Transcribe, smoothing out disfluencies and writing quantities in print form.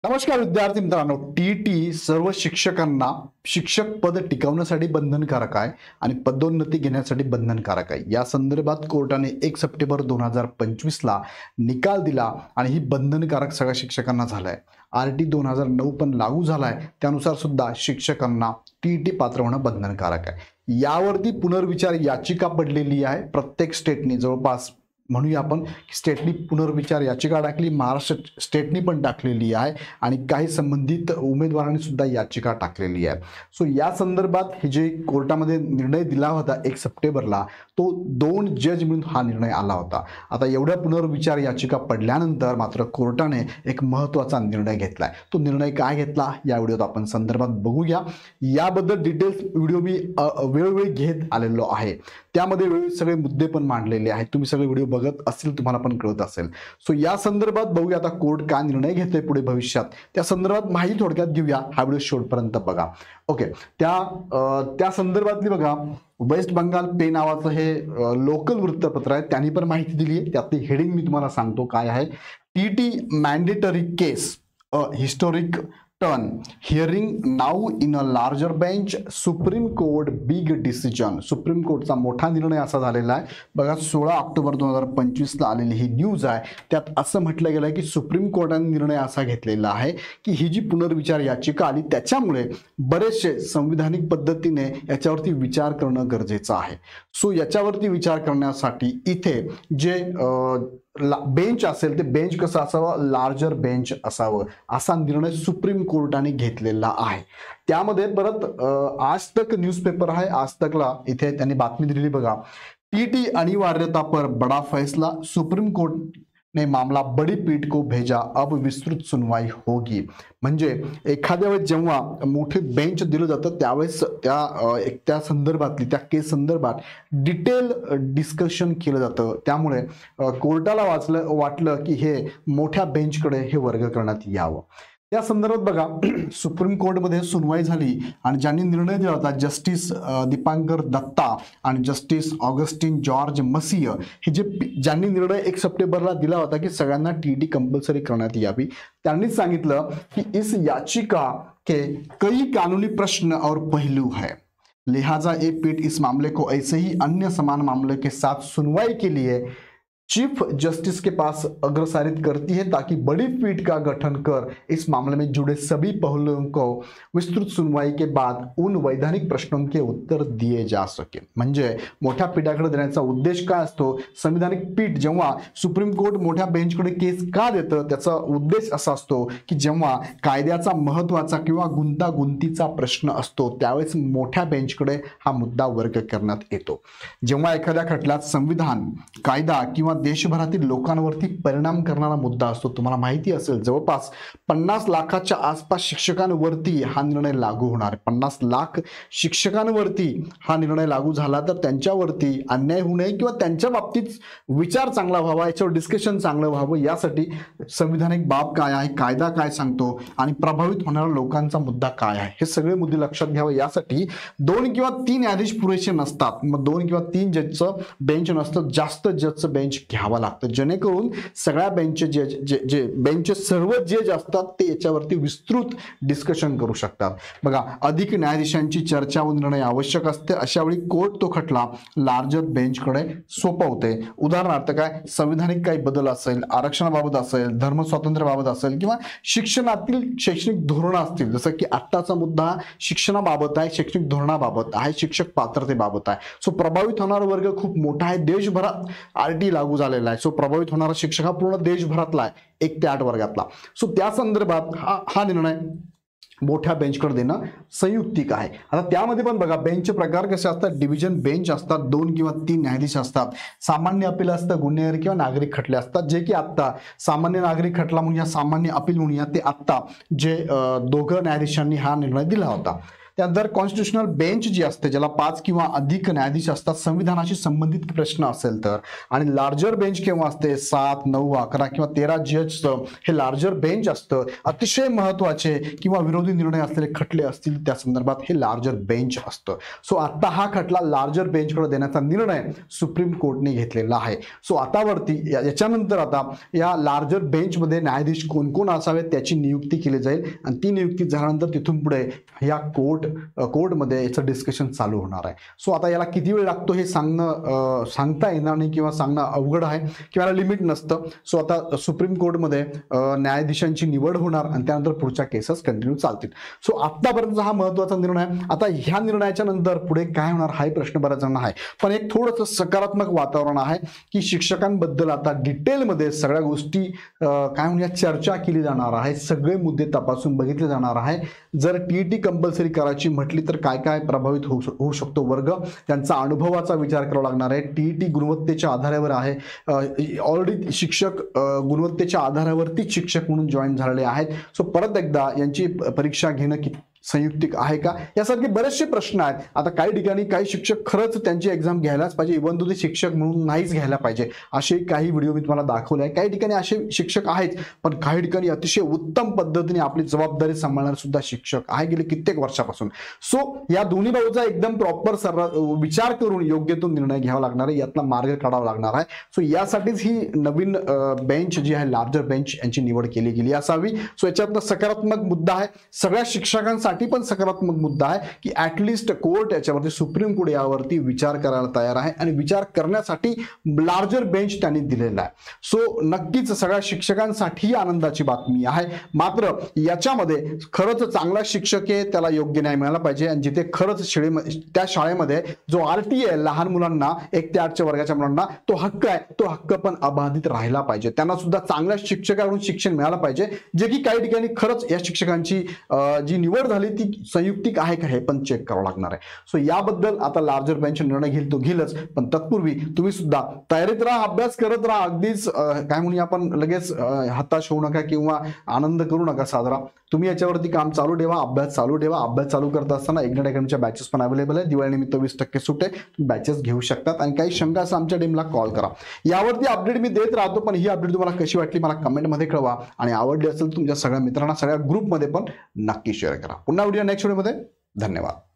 नमस्कार विद्यार्थी मित्रांनो, टीईटी सर्व शिक्षकांना शिक्षक पद टिकवण्यासाठी बंधनकारक आहे आणि पदोन्नती घेण्यासाठी बंधनकारक आहे। या संदर्भात कोर्टाने 1 सप्टेंबर 2025 ला निकाल दिला आणि ही बंधनकारक सगळ्या शिक्षकांना झालाय। आरटी 2009 पण लागू झालाय, त्यानुसार सुद्धा शिक्षकांना टीईटी पात्र होणं बंधनकारक आहे। यावरती पुनर्विचार याचिका पडलेली आहे। प्रत्येक स्टेटने जवळपास म्हणूया आपण स्टेटनी पुनर्विचार याचिका टाकली, महाराष्ट्र स्टेटनी पण टाकलेली आहे आणि काही संबंधित उमेदवारांनी सुद्धा याचिका टाकलेली आहे। सो या संदर्भात हे जे कोर्टामध्ये निर्णय दिला होता 1 सप्टेंबरला, तो 2 जज म्हणून हा निर्णय आला होता। आता एवढ्या पुनर्विचार याचिका पडल्यानंतर मात्र कोर्टाने एक महत्त्वाचा निर्णय घेतलाय। तो निर्णय काय घेतला या व्हिडिओत आपण संदर्भात बघूया। याबद्दल डिटेल्स व्हिडिओ मी वेळोवेळी घेत आलेलो आहे, त्यामध्ये वेळोवेळी सगळे मुद्दे पण मांडलेले आहेत। तुम्ही सगळे व्हिडिओ बघत असेल, तुम्हाला पण कळत असेल। सो या संदर्भात बघूया आता कोर्ट काय निर्णय घेतोय पुढे भविष्यात, त्या संदर्भात माहिती थोडक्यात घेऊया। हा व्हिडिओ शेवटपर्यंत बघा। ओके, त्या संदर्भातली बघा, वेस्ट बंगाल पे नावाचं हे लोकल वृत्तपत्र आहे, त्यांनी पण माहिती दिली आहे। त्यातली हेडिंग मी तुम्हाला सांगतो काय आहे। TT mandatory case a historic turn hearing now in a larger bench, Supreme Court big decision. Supreme कोर्टचा मोठा निर्णय असा झालेला आहे बघा। 16 ऑक्टोबर 2025 ला आलेली ही न्यूज आहे। त्यात असं म्हटलं गेलं आहे की सुप्रीम कोर्टाने निर्णय असा घेतलेला आहे की ही जी पुनर्विचार याचिका आली त्याच्यामुळे बरेचसे संविधानिक पद्धतीने याच्यावरती विचार करणं गरजेचं आहे। सो याच्यावरती विचार करण्यासाठी इथे जे बेंच असेल ते बेंच कसं असावं, लार्जर बेंच असावं, असा निर्णय सुप्रीम कोर्टाने घेतलेला आहे। त्यामध्ये परत आज तक न्यूजपेपर आहे, आज तकला इथे त्यांनी बातमी दिलेली बघा। टीटी अनिवार्यता पर बड़ा फैसला, सुप्रीम कोर्ट ने मामला बड़ी पीठ को भेजा, अब विस्तृत सुनवाई होगी। म्हणजे एखाद्या वेळेस जेव्हा मोठे बेंच दिलं जातं त्यावेळेस त्या संदर्भातली त्या केस संदर्भात डिटेल डिस्कशन केलं जातं। त्यामुळे कोर्टाला वाटलं की हे मोठ्या बेंचकडे हे वर्ग करण्यात यावं। या संदर्भात बघा, सुप्रीम कोर्टमध्ये सुनवाई झाली आणि ज्यांनी निर्णय दिला होता जस्टिस दीपांकर दत्ता आणि जस्टिस ऑगस्टिन जॉर्ज मसिह, हे ज्यांनी निर्णय 1 सप्टेंबरला दिला होता की सगळ्यांना टीटी कंपल्सरी करण्यात यावी, त्यांनी सांगितलं की इस याचिका के कई कानूनी प्रश्न और पहलू है, लिहाजा ये पीठ इस मामले को ऐसे ही अन्य समान मामले के साथ सुनवाई के लिए चीफ जस्टिस के पास अग्रसारित करती है, ताकि बड़ी पीठ का गठन कर इस मामले में जुड़े सभी पहलुओं को विस्तृत सुनवाई के बाद उन वैधानिक प्रश्नों के उत्तर दिए जा सके। म्हणजे मोठ्या पीठाकडे देण्याचा उद्देश काय असतो, संविधानिक पीठ जेव्हा सुप्रीम कोर्ट मोठ्या बेंचकडे केस का देतं त्याचा उद्देश असा असतो की जेव्हा कायद्याचा महत्त्वाचा किंवा गुंतागुंतीचा प्रश्न असतो त्यावेळेस मोठ्या बेंचकडे हा मुद्दा वर्ग करण्यात येतो। जेव्हा एखाद्या खटल्यात संविधान, कायदा किंवा देशभरातील लोकांवरती परिणाम करणारा मुद्दा असतो, तुम्हाला माहिती असेल जवळपास 50 लाखाच्या आसपास शिक्षकांवरती हा निर्णय लागू होणार आहे। 50 लाख शिक्षकांवरती हा निर्णय लागू झाला तर त्यांच्यावरती अन्याय होऊ नये किंवा त्यांच्या बाबतीत विचार चांगला व्हावा, याच्यावर डिस्कशन चांगलं व्हावं, यासाठी संविधानिक बाब काय आहे, कायदा काय सांगतो आणि प्रभावित होणाऱ्या लोकांचा मुद्दा काय आहे, हे सगळे मुद्दे लक्षात घ्यावे। यासाठी 2 किंवा 3 न्यायाधीश पुरेसे नसतात, मग 2 किंवा 3 जजचं बेंच नसतं, जास्त जजचं बेंच घ्यावं लागतं, जेणेकरून सगळ्या बेंच सर्व जज असतात ते याच्यावरती विस्तृत डिस्कशन करू शकतात। बघा, अधिक न्यायाधीशांची चर्चा व निर्णय आवश्यक असते, अशा वेळी कोर्ट तो खटला लार्जर बेंचकडे सोपवते। उदाहरणार्थ काय, संविधानिक काही बदल असेल, आरक्षणाबाबत असेल, धर्म स्वातंत्र्याबाबत असेल किंवा शिक्षणातील शैक्षणिक धोरण असतील, जसं की आत्ताचा मुद्दा शिक्षणाबाबत आहे, शैक्षणिक धोरणाबाबत आहे, शिक्षक पात्रतेबाबत आहे। सो प्रभावित होणारा वर्ग खूप मोठा आहे, देशभरात आरटी लागू झालेला आहे। सो प्रभावित होणारा शिक्षक हा पूर्ण देशभरातला आहे, 1 ते 8 वर्गातला। सो त्या संदर्भात हा निर्णय मोठ्या बेंचकडे देणं संयुक्तिक आहे। आता त्यामध्ये पण बघा, बेंचचे प्रकार कसे असतात, डिव्हिजन बेंच असतात, 2 किंवा 3 न्यायाधीश असतात, सामान्य अपील असतं, गुन्हेगारी किंवा नागरिक खटले असतात, जे की आत्ता सामान्य नागरिक खटला म्हणूया, सामान्य अपील म्हणूया, ते आत्ता जे 2 न्यायाधीशांनी हा निर्णय दिला होता। त्यानंतर कॉन्स्टिट्युशनल बेंच जी असते, ज्याला 5 किंवा अधिक न्यायाधीश असतात, संविधानाशी संबंधित प्रश्न असेल तर. आणि लार्जर बेंच केव्हा असते, 7, 9, 11 किंवा 13 जजचं हे लार्जर बेंच असतं. अतिशय महत्वाचे किंवा विरोधी निर्णय असलेले खटले असतील त्या संदर्भात हे लार्जर बेंच असतं. सो आता हा खटला लार्जर बेंचकडे देण्याचा निर्णय सुप्रीम कोर्टने घेतलेला आहे. सो आता वरती याच्यानंतर आता या लार्जर बेंचमध्ये न्यायाधीश कोण कोण असावेत त्याची नियुक्ती केली जाईल आणि ती नियुक्ती झाल्यानंतर तिथून पुढे या कोर्टमध्ये याचं डिस्कशन चालू होणार आहे. सो आता याला किती वेळ लागतो हे सांगता येणार नाही किंवा सांगणं अवघड आहे किंवा याला लिमिट नसतं. सो आता सुप्रीम कोर्टमध्ये न्यायाधीशांची निवड होणार आणि त्यानंतर पुढच्या केसेस कंटिन्यू चालतील. सो आतापर्यंत हा महत्वाचा निर्णय. आता ह्या निर्णयाच्या नंतर पुढे काय होणार हाही प्रश्न बऱ्याच जणांना आहे. पण एक थोडंसं सकारात्मक वातावरण आहे की शिक्षकांबद्दल आता डिटेलमध्ये सगळ्या गोष्टी काय म्हणूया चर्चा केली जाणार आहे. सगळे मुद्दे तपासून बघितले जाणार आहे. जर टीईटी कंपल्सरी करायची म्हटली तर काय काय प्रभावित होऊ शकतो वर्ग, त्यांचा अनुभवाचा विचार करावा लागणार आहे. टीईटी गुणवत्तेच्या आधारावर आहे. ऑलरेडी शिक्षक गुणवत्तेच्या आधारावरती शिक्षक म्हणून जॉईन झालेले आहेत. सो परत एकदा यांची परीक्षा घेणं संयुक्तिक आहे का, यासारखे बरेचसे प्रश्न आहेत. आता काही ठिकाणी काही शिक्षक खरंच त्यांची एक्झाम घ्यायलाच पाहिजे, इव्हन तो ते शिक्षक म्हणून नाहीच घ्यायला पाहिजे, असे काही व्हिडिओ मी तुम्हाला दाखवले आहे. काही ठिकाणी असे शिक्षक आहेत, पण काही ठिकाणी अतिशय उत्तम पद्धतीने आपली जबाबदारी सांभाळणारे सुद्धा शिक्षक आहे गेले कित्येक वर्षापासून. सो या दोन्ही बाजूचा एकदम प्रॉपर विचार करून योग्य तो निर्णय घ्यावा लागणार आहे, यातला मार्ग काढावा लागणार आहे. सो यासाठीच ही नवीन बेंच जी आहे लार्जर बेंच यांची निवड केली गेली असावी. सो याच्यातला सकारात्मक मुद्दा आहे, सगळ्या शिक्षकांसाठी पण सकारात्मक मुद्दा आहे की ऍटलिस्ट कोर्ट याच्यावरती सुप्रीम कोर्ट यावरती विचार करायला तयार आहे आणि विचार करण्यासाठी लार्जर बेंच त्यांनी दिलेला आहे. सो नक्कीच सगळ्या शिक्षकांसाठी आनंदाची बातमी आहे. मात्र याच्यामध्ये खरंच चांगला शिक्षक आहे त्याला योग्य न्याय मिळाला पाहिजे आणि जिथे खरंच त्या शाळेमध्ये जो आरटी आहे लहान मुलांना 1 ते 8च्या वर्गाच्या मुलांना तो हक्क आहे, तो हक्क पण अबाधित राहिला पाहिजे. त्यांना सुद्धा चांगल्या शिक्षकाकडून शिक्षण मिळालं पाहिजे, जे की काही ठिकाणी खरंच या शिक्षकांची जी निवड झाली ती संयुक्तिक आहे का हे पण चेक करावं लागणार आहे. सो याबद्दल आता लार्जर बेंच निर्णय घेईल तो घेईलच, पण तत्पूर्वी तुम्ही सुद्धा तयारीत राहा, अभ्यास करत राहा. अगदीच काय म्हणूया आपण लगेच हताश होऊ नका किंवा आनंद करू नका साजरा. तुम्ही याच्यावरती काम चालू ठेवा, अभ्यास चालू ठेवा. अभ्यास चालू करत असताना इग्नाइट अकॅडमीच्या बॅचेस पण अवेलेबल आहे. दिवाळीनिमित्त 20% सूट आहे, तुम्ही बॅचेस घेऊ शकतात. आणि काही शंका असेल आमच्या टीमला कॉल करा. यावरती अपडेट मी देत राहतो, पण ही अपडेट तुम्हाला कशी वाटली मला कमेंटमध्ये कळवा आणि आवडली असेल तुमच्या सगळ्या मित्रांना सगळ्या ग्रुपमध्ये पण नक्की शेअर करा. पुन्हा व्हिडिओ नेक्स्ट व्हिडिओमध्ये. धन्यवाद.